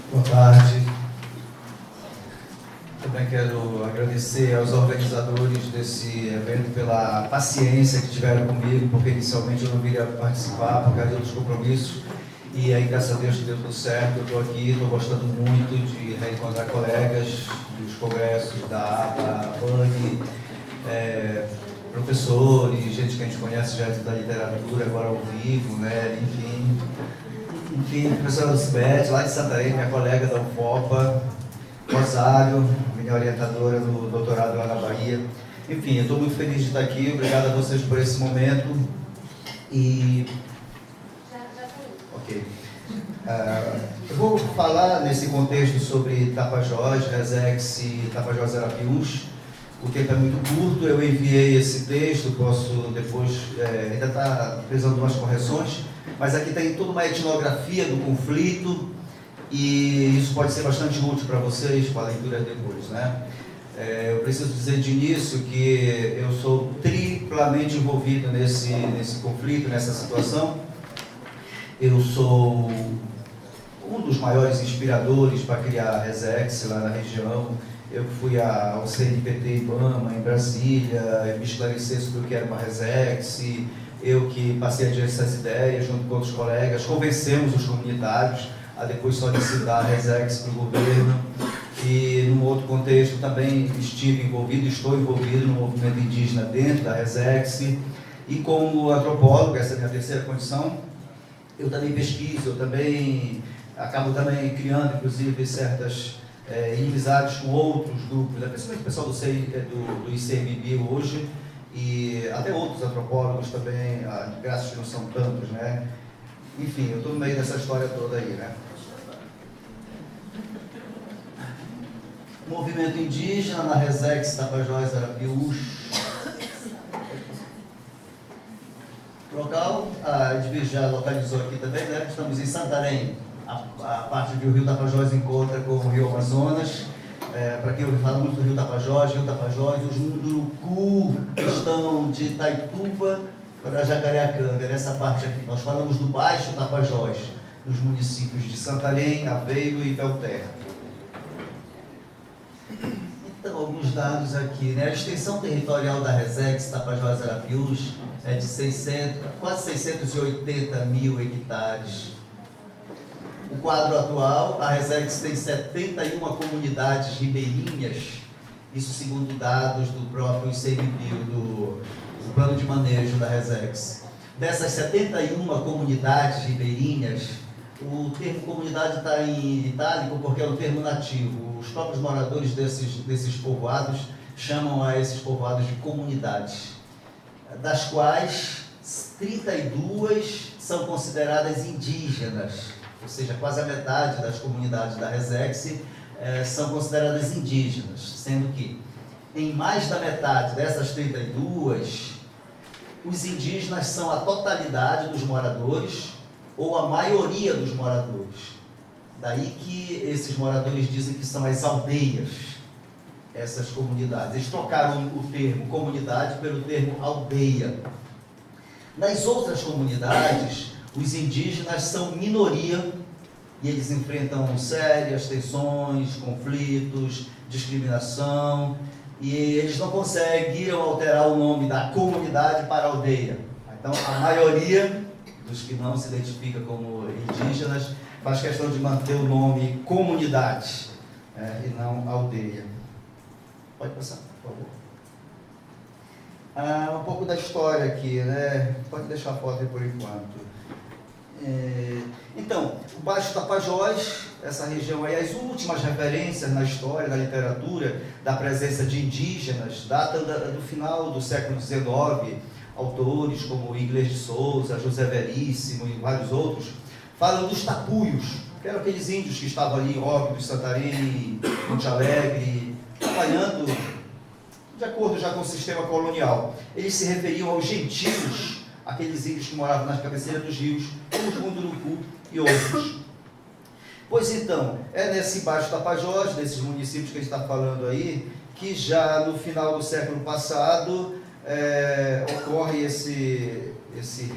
Boa tarde. Também quero agradecer aos organizadores desse evento pela paciência que tiveram comigo, porque inicialmente eu não viria participar por causa dos compromissos. E aí, graças a Deus, deu tudo certo. Eu estou aqui, estou gostando muito de reencontrar colegas dos congressos da APA, BANG, professores, gente que a gente conhece já da literatura, agora ao vivo, né? Enfim, professora Lucibete, lá de Santarém, minha colega da UFOPA, Rosário, minha orientadora do doutorado lá na Bahia. Enfim, eu estou muito feliz de estar aqui, obrigado a vocês por esse momento. Ok. Eu vou falar nesse contexto sobre Tapajós, Resex e Tapajós Arapiuns. O tempo é muito curto, eu enviei esse texto, posso depois, ainda está precisando de umas correções, mas aqui tem toda uma etnografia do conflito e isso pode ser bastante útil para vocês com a leitura depois, né? Eu preciso dizer de início que eu sou triplamente envolvido nesse conflito, nessa situação. Eu sou um dos maiores inspiradores para criar a Resex lá na região. Eu fui ao CNPT IBAMA em Brasília, me esclarecer sobre o que era uma Resex, eu que passei adiante essas ideias junto com outros colegas, convencemos os comunitários a depois solicitar a Resex para o governo. E num outro contexto também estou envolvido no movimento indígena dentro da Resex. E como antropólogo, essa é a minha terceira condição, eu também pesquiso, eu também acabo também criando, inclusive, certas inimizades com outros grupos, principalmente o pessoal do ICMBio hoje, e até outros antropólogos também, graças que não são tantos, né? Enfim, eu estou no meio dessa história toda aí, né? Movimento indígena na Resex, Tapajós, Arapiuns. Local, a Edvir já localizou aqui também, né? Estamos em Santarém, a parte que o Rio Tapajós encontra com o Rio Amazonas. Para quem ouve falar muito do Rio Tapajós, os Munduruku estão de Itaituba para Jacareacanga, nessa parte aqui. Nós falamos do Baixo Tapajós, nos municípios de Santarém, Aveiro e Belterra. Então, alguns dados aqui, né? A extensão territorial da Resex, Tapajós Arapiuns, é de quase 680 mil hectares. O quadro atual, a Resex tem 71 comunidades ribeirinhas, isso segundo dados do próprio ICMBio, do plano de manejo da Resex. Dessas 71 comunidades ribeirinhas, o termo comunidade está em itálico porque é um termo nativo. Os próprios moradores desses povoados chamam a esses povoados de comunidades, das quais 32 são consideradas indígenas, ou seja, quase a metade das comunidades da Resex são consideradas indígenas, sendo que em mais da metade dessas 32, os indígenas são a totalidade dos moradores ou a maioria dos moradores. Daí que esses moradores dizem que são as aldeias, essas comunidades. Eles trocaram o termo comunidade pelo termo aldeia. Nas outras comunidades, os indígenas são minoria e eles enfrentam sérias tensões, conflitos, discriminação, e eles não conseguiram alterar o nome da comunidade para aldeia. Então, a maioria dos que não se identificam como indígenas faz questão de manter o nome comunidade e não aldeia. Pode passar, por favor. Um pouco da história aqui, né? Pode deixar a foto aí por enquanto. Então, o Baixo Tapajós, essa região aí, as últimas referências na história, na literatura, da presença de indígenas, datam do final do século XIX. Autores como Inglês de Souza, José Veríssimo e vários outros, falam dos tapuios, que eram aqueles índios que estavam ali em Óbidos, Santarém, Monte Alegre, trabalhando de acordo já com o sistema colonial. Eles se referiam aos gentios, aqueles índios que moravam nas cabeceiras dos rios, como os Munduruku e outros. Pois então, é nesse Baixo Tapajós, nesses municípios que a gente está falando aí, que já no final do século passado ocorre esse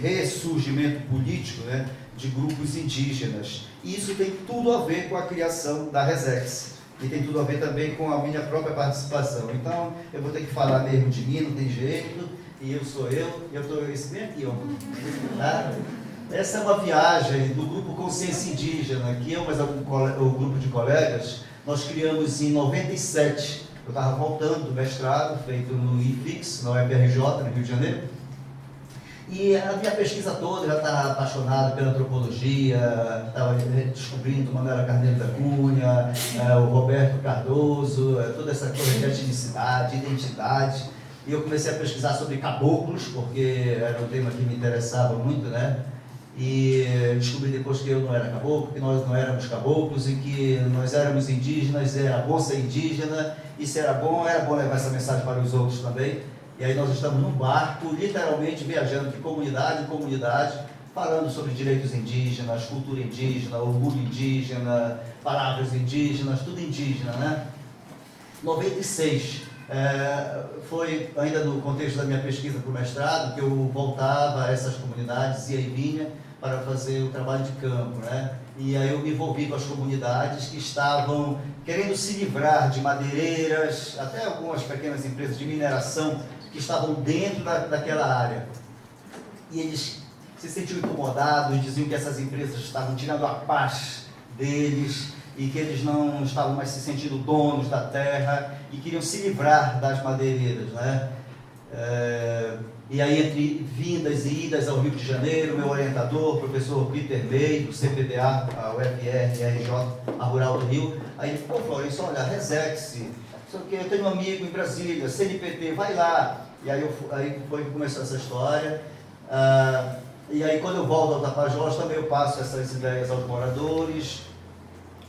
ressurgimento político, né, de grupos indígenas. E isso tem tudo a ver com a criação da Resex. E tem tudo a ver também com a minha própria participação. Então, eu vou ter que falar mesmo de mim, não tem jeito, e eu sou eu, e eu estou bem aqui, ó. Tá? Essa é uma viagem do grupo Consciência Indígena, que eu, mas o grupo de colegas, nós criamos em 97. Eu estava voltando do mestrado, feito no IFIX, na UFRJ, no Rio de Janeiro. E a minha pesquisa toda, eu já estava apaixonado pela antropologia, estava descobrindo Manuela Carneiro da Cunha, o Roberto Cardoso, toda essa coisa de etnicidade, identidade. E eu comecei a pesquisar sobre caboclos, porque era um tema que me interessava muito, né? E descobri depois que eu não era caboclo, que nós não éramos caboclos e que nós éramos indígenas, era bom ser indígena, e se era bom levar essa mensagem para os outros também. E aí nós estamos num barco, literalmente viajando de comunidade em comunidade, falando sobre direitos indígenas, cultura indígena, orgulho indígena, palavras indígenas, tudo indígena, né? 96, foi ainda no contexto da minha pesquisa para o mestrado, que eu voltava a essas comunidades, ia e vinha, para fazer o trabalho de campo, né? E aí eu me envolvi com as comunidades que estavam querendo se livrar de madeireiras, até algumas pequenas empresas de mineração, que estavam dentro daquela área. E eles se sentiam incomodados, diziam que essas empresas estavam tirando a paz deles e que eles não estavam mais se sentindo donos da terra e queriam se livrar das madeireiras, né? E aí, entre vindas e idas ao Rio de Janeiro, meu orientador, o professor Peter May, do CPBA, a UFR, RJ, a Rural do Rio, aí ele falou: Florencio, olha, Resex, eu tenho um amigo em Brasília, CNPT, vai lá. E aí foi que começou essa história. E aí quando eu volto ao Tapajós, também eu passo essas ideias aos moradores,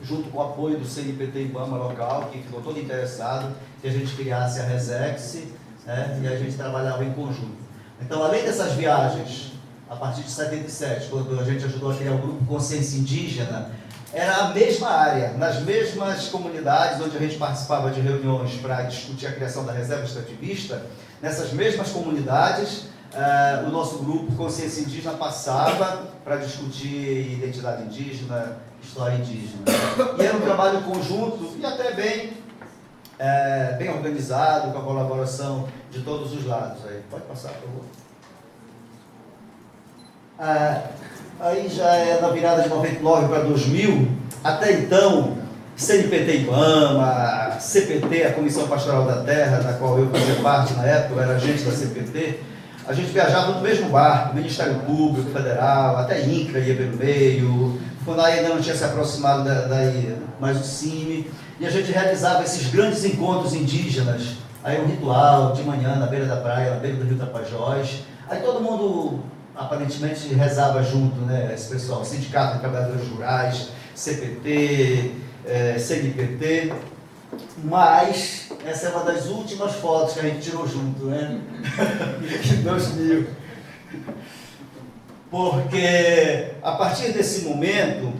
junto com o apoio do CNPT Ibama local, que ficou todo interessado que a gente criasse a Resex, né, e a gente trabalhava em conjunto. Então, além dessas viagens, a partir de 77, quando a gente ajudou a criar o grupo Consciência Indígena, era a mesma área, nas mesmas comunidades onde a gente participava de reuniões para discutir a criação da reserva extrativista. Nessas mesmas comunidades, o nosso grupo Consciência Indígena passava para discutir identidade indígena, história indígena. E era um trabalho conjunto e até bem organizado, com a colaboração de todos os lados. Aí, pode passar, por favor. Aí já é na virada de 99 para 2000, até então, CNPT Ibama, CPT, a Comissão Pastoral da Terra, da qual eu fazia parte na época, eu era agente da CPT, a gente viajava no mesmo barco, Ministério Público Federal, até INCRA ia pelo meio, o FUNAI ainda não tinha se aproximado daí, mas o CIMI, e a gente realizava esses grandes encontros indígenas, aí um ritual de manhã na beira da praia, na beira do Rio Tapajós, aí todo mundo aparentemente rezava junto, né, esse pessoal, Sindicato de Trabalhadores Rurais, CPT, CNPT, mas essa é uma das últimas fotos que a gente tirou junto, né, em 2000, porque a partir desse momento,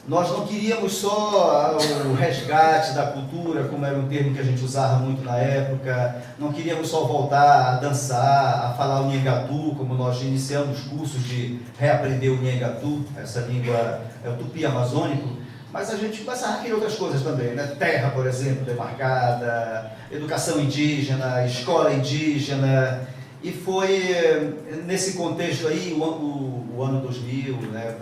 nós não queríamos só o resgate da cultura, como era um termo que a gente usava muito na época, não queríamos só voltar a dançar, a falar o Nhangatu, como nós iniciamos cursos de reaprender o Nhangatu, essa língua é o tupi amazônico, mas a gente começava a querer outras coisas também, né? Terra, por exemplo, demarcada, educação indígena, escola indígena, e foi nesse contexto aí, o ano 2000, né?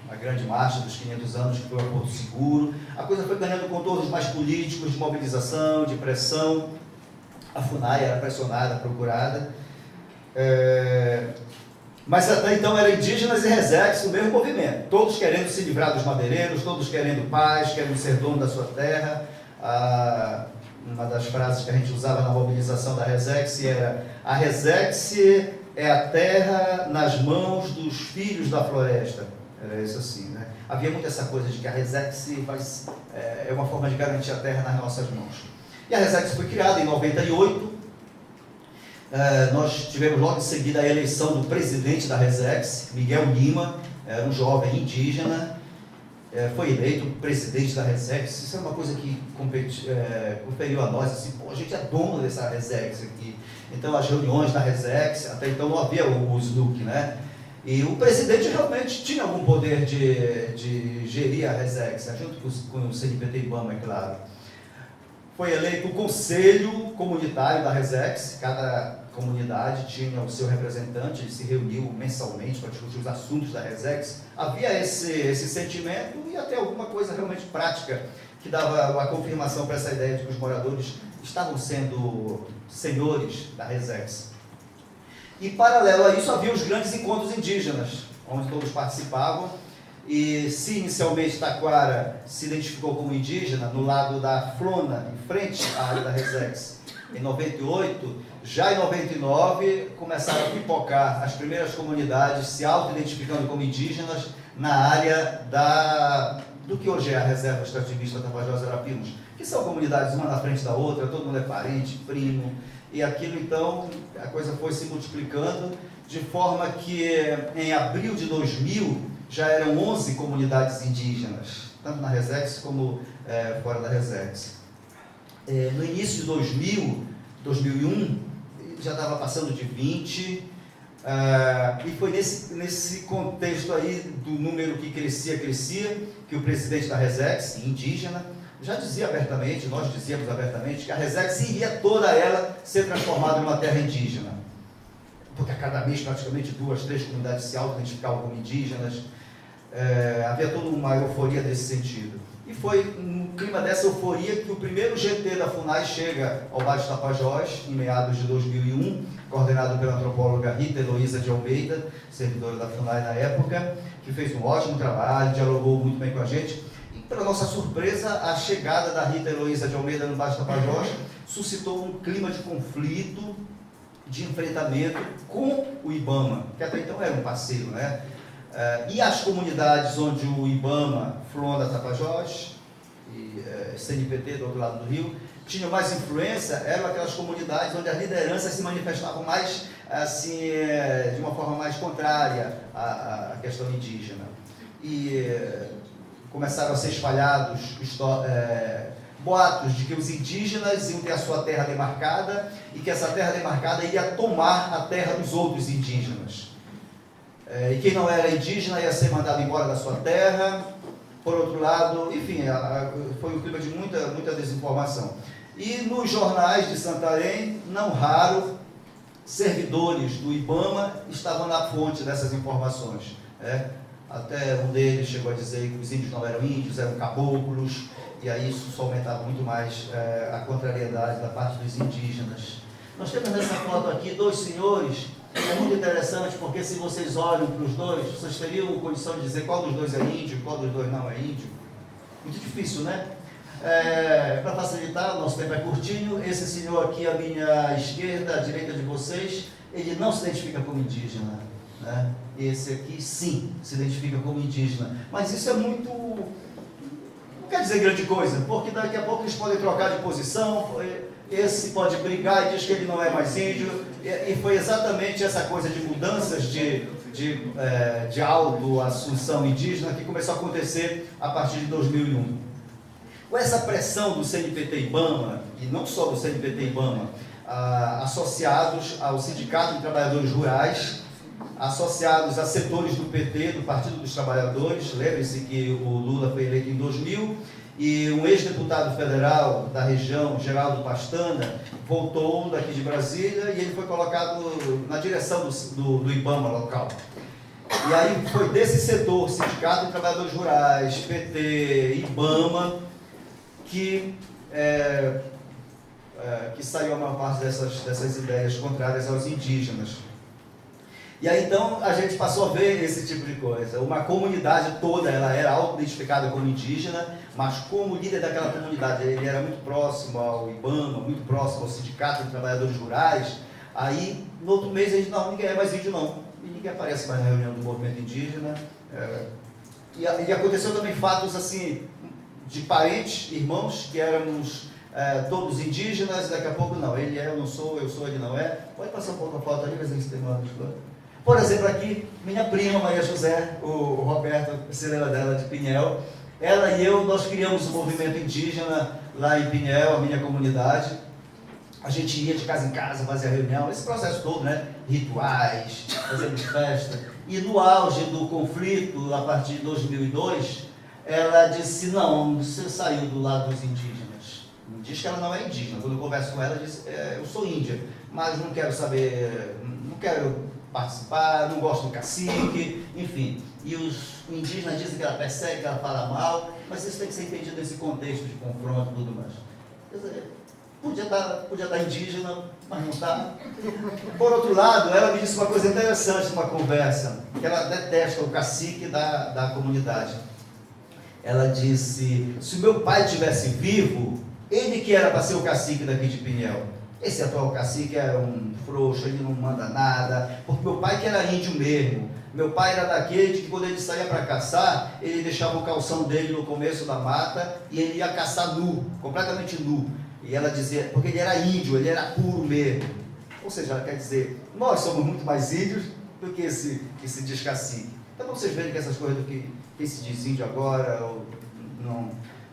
A grande marcha dos 500 anos, que foi a Porto Seguro, a coisa foi ganhando contornos mais políticos, de mobilização, de pressão. A FUNAI era pressionada, procurada, mas até então eram indígenas e Resex, o mesmo movimento, todos querendo se livrar dos madeireiros, todos querendo paz, querendo ser dono da sua terra. Uma das frases que a gente usava na mobilização da Resex era: a Resex é a terra nas mãos dos filhos da floresta. Era isso assim, né? Havia muito essa coisa de que a Resex é uma forma de garantir a terra nas nossas mãos. E a Resex foi criada em 98. Nós tivemos logo em seguida a eleição do presidente da Resex, Miguel Lima, era um jovem indígena, foi eleito presidente da Resex. Isso é uma coisa que conferiu a nós, assim, pô, a gente é dono dessa Resex aqui. Então as reuniões da Resex, até então não havia o SNUC, né? E o presidente realmente tinha algum poder de gerir a Resex, né, junto com o CNPT e IBAMA, é claro. Foi eleito o Conselho Comunitário da Resex, cada comunidade tinha o seu representante, ele se reuniu mensalmente para discutir os assuntos da Resex. Havia esse sentimento e até alguma coisa realmente prática que dava a confirmação para essa ideia de que os moradores estavam sendo senhores da Resex. E, paralelo a isso, havia os grandes encontros indígenas, onde todos participavam. E se inicialmente Taquara se identificou como indígena, no lado da Flona, em frente à área da Resex, em 98, já em 99 começaram a pipocar as primeiras comunidades se auto-identificando como indígenas na área do que hoje é a Reserva Extrativista Tapajós Arapiuns, que são comunidades uma na frente da outra, todo mundo é parente, primo, e aquilo então, a coisa foi se multiplicando, de forma que em abril de 2000 já eram 11 comunidades indígenas, tanto na Resex como fora da Resex. No início de 2001, já estava passando de 20, e foi nesse contexto aí do número que crescia, que o presidente da Resex, indígena, já dizia abertamente, nós dizíamos abertamente, que a Resex iria toda ela ser transformada em uma terra indígena. Porque a cada mês, praticamente, 2, 3 comunidades se auto-identificavam como indígenas. Havia toda uma euforia nesse sentido. E foi no clima dessa euforia que o primeiro GT da FUNAI chega ao Baixo Tapajós, em meados de 2001, coordenado pela antropóloga Rita Heloísa de Almeida, servidora da FUNAI na época, que fez um ótimo trabalho, dialogou muito bem com a gente. E, para nossa surpresa, a chegada da Rita Heloísa de Almeida no Baixo Tapajós suscitou um clima de conflito, de enfrentamento com o IBAMA, que até então era um parceiro, né? E as comunidades onde o IBAMA, Flona, Tapajós e CNPT do outro lado do rio, tinham mais influência, eram aquelas comunidades onde as lideranças se manifestavam mais, assim, de uma forma mais contrária à questão indígena. E começaram a ser espalhados boatos de que os indígenas iam ter a sua terra demarcada e que essa terra demarcada ia tomar a terra dos outros indígenas. E quem não era indígena ia ser mandado embora da sua terra. Por outro lado, enfim, foi um clima de muita desinformação. E nos jornais de Santarém, não raro, servidores do IBAMA estavam na fonte dessas informações. Até um deles chegou a dizer que os índios não eram índios, eram caboclos, e aí isso só aumentava muito mais a contrariedade da parte dos indígenas. Nós temos nessa foto aqui 2 senhores. É muito interessante, porque se vocês olham para os dois, vocês teriam condição de dizer qual dos dois é índio, qual dos dois não é índio. Muito difícil, né? Para facilitar, nosso tempo é curtinho. Esse senhor aqui à minha esquerda, à direita de vocês, ele não se identifica como indígena, né? Esse aqui, sim, se identifica como indígena. Mas isso é muito... não quer dizer grande coisa, porque daqui a pouco eles podem trocar de posição, esse pode brigar e diz que ele não é mais índio, e foi exatamente essa coisa de mudanças de auto-assunção indígena que começou a acontecer a partir de 2001. Com essa pressão do CNPT-IBAMA, e não só do CNPT-IBAMA, associados ao Sindicato de Trabalhadores Rurais, associados a setores do PT, do Partido dos Trabalhadores, lembre-se que o Lula foi eleito em 2000, e um ex-deputado federal da região, Geraldo Pastana, voltou daqui de Brasília e ele foi colocado na direção do IBAMA local. E aí foi desse setor, Sindicato de Trabalhadores Rurais, PT, IBAMA, que saiu a maior parte dessas ideias contrárias aos indígenas. E aí então a gente passou a ver esse tipo de coisa. Uma comunidade toda, ela era auto-identificada como indígena, mas como líder daquela comunidade, ele era muito próximo ao IBAMA, muito próximo ao Sindicato de Trabalhadores Rurais. Aí, no outro mês, a gente, não, ninguém é mais índio não. E ninguém aparece mais na reunião do movimento indígena. E aconteceu também fatos assim, de parentes, irmãos, que éramos todos indígenas, e daqui a pouco não, ele é, eu não sou, eu sou, ele não é. Pode passar um pouco a foto ali, ver se tem uma coisa. Por exemplo, aqui, minha prima Maria José, o Roberto, se lembra dela, de Pinhel, ela e eu, nós criamos um movimento indígena lá em Pinhel, a minha comunidade. A gente ia de casa em casa, fazia reunião, esse processo todo, né? Rituais, fazíamos festa. E no auge do conflito, a partir de 2002, ela disse, não, você saiu do lado dos indígenas. Diz que ela não é indígena. Quando eu converso com ela, ela diz, eu sou índia, mas não quero saber, não quero participar, não gosto do cacique, enfim. E os indígenas dizem que ela persegue, que ela fala mal, mas isso tem que ser entendido nesse contexto de confronto e tudo mais. Quer dizer, podia estar indígena, mas não está. Por outro lado, ela me disse uma coisa interessante numa conversa, que ela detesta o cacique da comunidade. Ela disse, se o meu pai estivesse vivo, ele que era para ser o cacique daqui de Pinhel. Esse atual cacique é um frouxo, ele não manda nada, porque meu pai que era índio mesmo. Meu pai era daquele que quando ele saía para caçar, ele deixava o calção dele no começo da mata e ele ia caçar nu, completamente nu. E ela dizia, porque ele era índio, ele era puro mesmo. Ou seja, ela quer dizer, nós somos muito mais índios do que esse diz cacique. Então vocês verem que essas coisas do que se diz índio agora,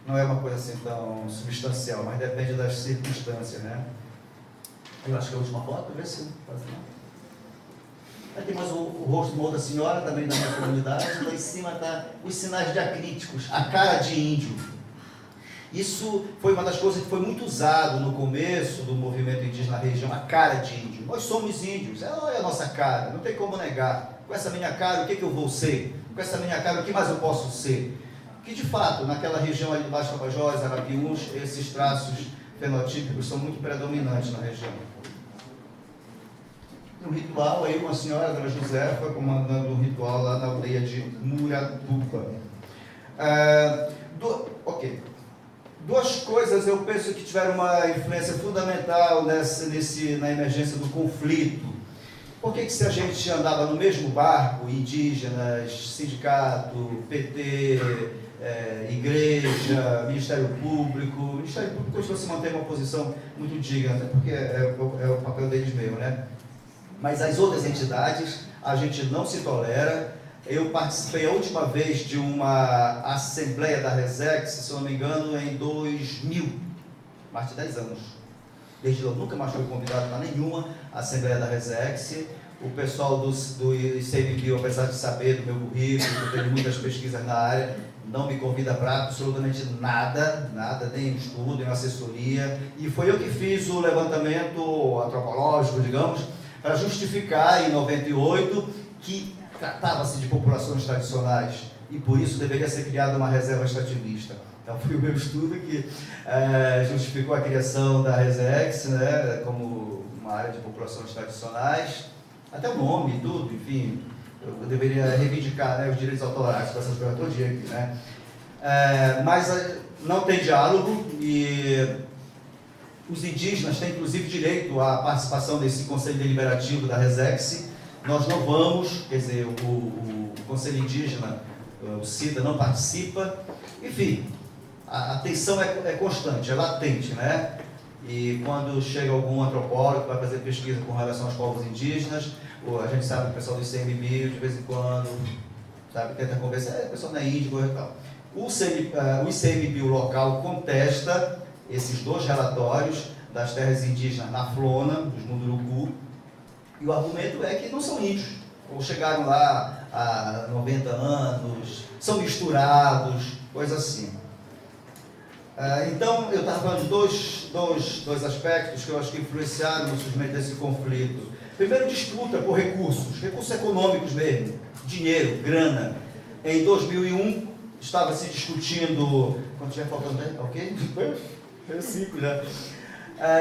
não é uma coisa assim tão substancial, mas depende das circunstâncias, né? Eu acho que é a última foto, vê se faz não. Aí tem mais o rosto de uma outra senhora, também da minha comunidade, lá em cima está os sinais diacríticos, a cara de índio. Isso foi uma das coisas que foi muito usado no começo do movimento indígena na região, a cara de índio. Nós somos índios, é a nossa cara, não tem como negar. Com essa minha cara, o que eu vou ser? Com essa minha cara, o que mais eu posso ser? Que de fato, naquela região ali de Baixo Tapajós, Arapiuns, esses traços fenotípicos são muito predominantes na região. No ritual, aí uma senhora, Dona José, foi comandando um ritual lá na aldeia de Muratuba. Duas coisas eu penso que tiveram uma influência fundamental na emergência do conflito. Por que se a gente andava no mesmo barco, indígenas, sindicato, PT, igreja, Ministério Público? O Ministério Público costuma se manter uma posição muito digna, até porque é o papel deles mesmo, né? Mas as outras entidades, a gente não se tolera. Eu participei a última vez de uma assembleia da Resex, se não me engano, em 2000, mais de 10 anos. Desde lá, nunca mais fui convidado para nenhuma assembleia da Resex. O pessoal do ICMBio, apesar de saber do meu currículo, ter muitas pesquisas na área, não me convida para absolutamente nada, nem estudo, nem assessoria. E foi eu que fiz o levantamento antropológico, digamos, para justificar em 98 que tratava-se de populações tradicionais e por isso deveria ser criada uma reserva extrativista. Então foi o meu estudo que justificou a criação da Resex, né, como uma área de populações tradicionais, até o nome e tudo, enfim, eu deveria reivindicar, né, os direitos autorais para essas coisas todo dia aqui, né? Mas não tem diálogo e os indígenas têm, inclusive, direito à participação desse Conselho Deliberativo da Resex. Nós não vamos, quer dizer, o Conselho Indígena, o CIDA, não participa. Enfim, a tensão é constante, é latente, né? E quando chega algum antropólogo que vai fazer pesquisa com relação aos povos indígenas, a gente sabe que o pessoal do ICMBio, de vez em quando, sabe, tenta conversar, o pessoal não é índigo e tal. O ICMBio local contesta esses dois relatórios das terras indígenas na Flona, dos Munduruku, e o argumento é que não são índios, ou chegaram lá há 90 anos, são misturados, coisa assim. Então, eu estava falando de dois aspectos que eu acho que influenciaram no surgimento desse conflito. Primeiro, disputa por recursos econômicos mesmo, dinheiro, grana. Em 2001, estava se discutindo... Quanto já faltando, né? Ok? É 5 já.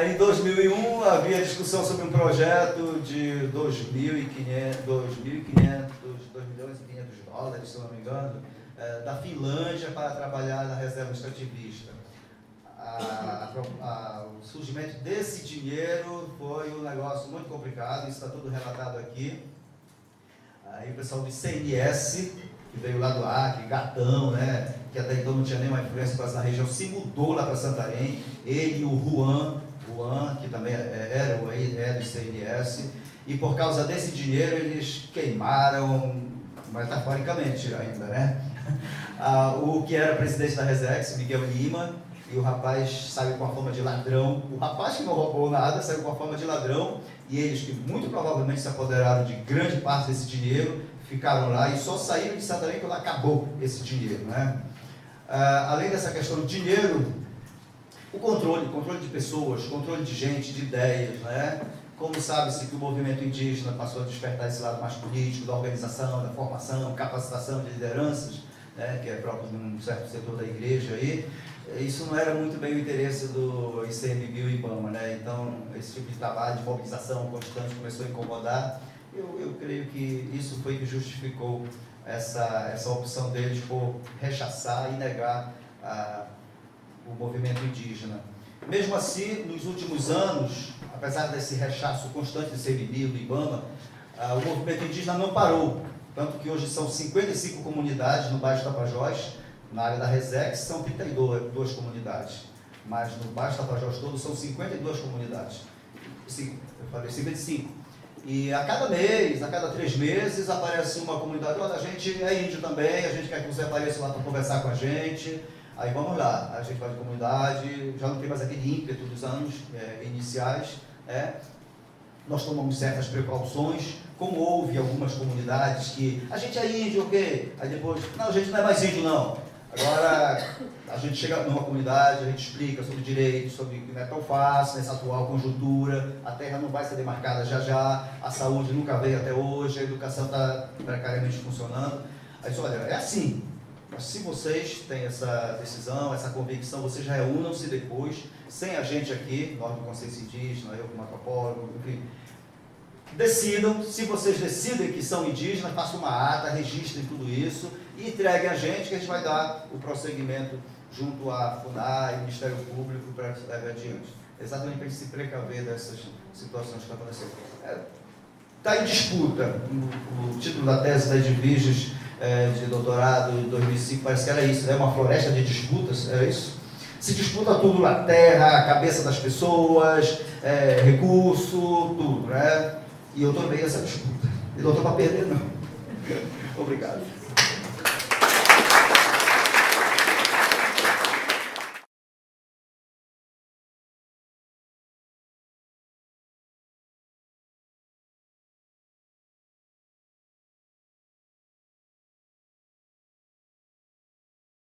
Em 2001, havia discussão sobre um projeto de 2 milhões e 500 dólares, se não me engano, da Finlândia para trabalhar na reserva extrativista. O surgimento desse dinheiro foi um negócio muito complicado, isso está tudo relatado aqui. Aí o pessoal do CNS, que veio lá do Acre, Gatão, né, que até então não tinha nenhuma influência quase na região, se mudou lá para Santarém, ele e o Juan, que também é do CNS, e por causa desse dinheiro eles queimaram, metaforicamente ainda, né, o que era presidente da Resex, Miguel Lima, e o rapaz saiu com a fama de ladrão. O rapaz que não roubou nada saiu com a fama de ladrão, e eles que muito provavelmente se apoderaram de grande parte desse dinheiro, ficaram lá e só saíram de Santarém quando acabou esse dinheiro, né? Além dessa questão do dinheiro, o controle de pessoas, controle de gente, de ideias, né? Como sabe-se que o movimento indígena passou a despertar esse lado mais político, da organização, da formação, capacitação de lideranças, né? Que é próprio de um certo setor da igreja aí. Isso não era muito bem o interesse do ICMBio e IBAMA, né? Então, esse tipo de trabalho de mobilização constante começou a incomodar. Eu creio que isso foi que justificou essa opção deles por rechaçar e negar o movimento indígena. Mesmo assim, nos últimos anos, apesar desse rechaço constante do ICMBio, do IBAMA, o movimento indígena não parou. Tanto que hoje são 55 comunidades no Baixo Tapajós. Na área da Resex são 32 comunidades, mas no Baixo Tapajós todo são 52 comunidades. Eu falei 55. E a cada mês, a cada 3 meses, aparece uma comunidade: olha, a gente é índio também, a gente quer que você apareça lá para conversar com a gente. Aí vamos lá, a gente vai de comunidade, já não tem mais aquele ímpeto dos anos iniciais. Nós tomamos certas precauções, como houve algumas comunidades que a gente é índio, ok? Aí depois, não, a gente não é mais índio não. Agora, a gente chega numa comunidade, a gente explica sobre direitos, sobre que não é tão fácil nessa atual conjuntura, a terra não vai ser demarcada já já, a saúde nunca veio até hoje, a educação está precariamente funcionando. Aí diz, olha, é assim, mas se vocês têm essa decisão, essa convicção, vocês reúnam-se depois, sem a gente aqui, nós do Consciência Indígena, eu como antropólogo, enfim, decidam, se vocês decidem que são indígenas, façam uma ata, registrem tudo isso e entreguem a gente, que a gente vai dar o prosseguimento junto à FUNAI, ao Ministério Público, para que leve adiante. Exatamente para a gente se precaver dessas situações que estão acontecendo. Está em disputa o título da tese da Edviges de doutorado de 2005, parece que era isso, uma floresta de disputas, era isso? Se disputa tudo, a terra, a cabeça das pessoas, recurso, tudo, né? E eu estou no meio dessa disputa. E não estou para perder, não. Obrigado.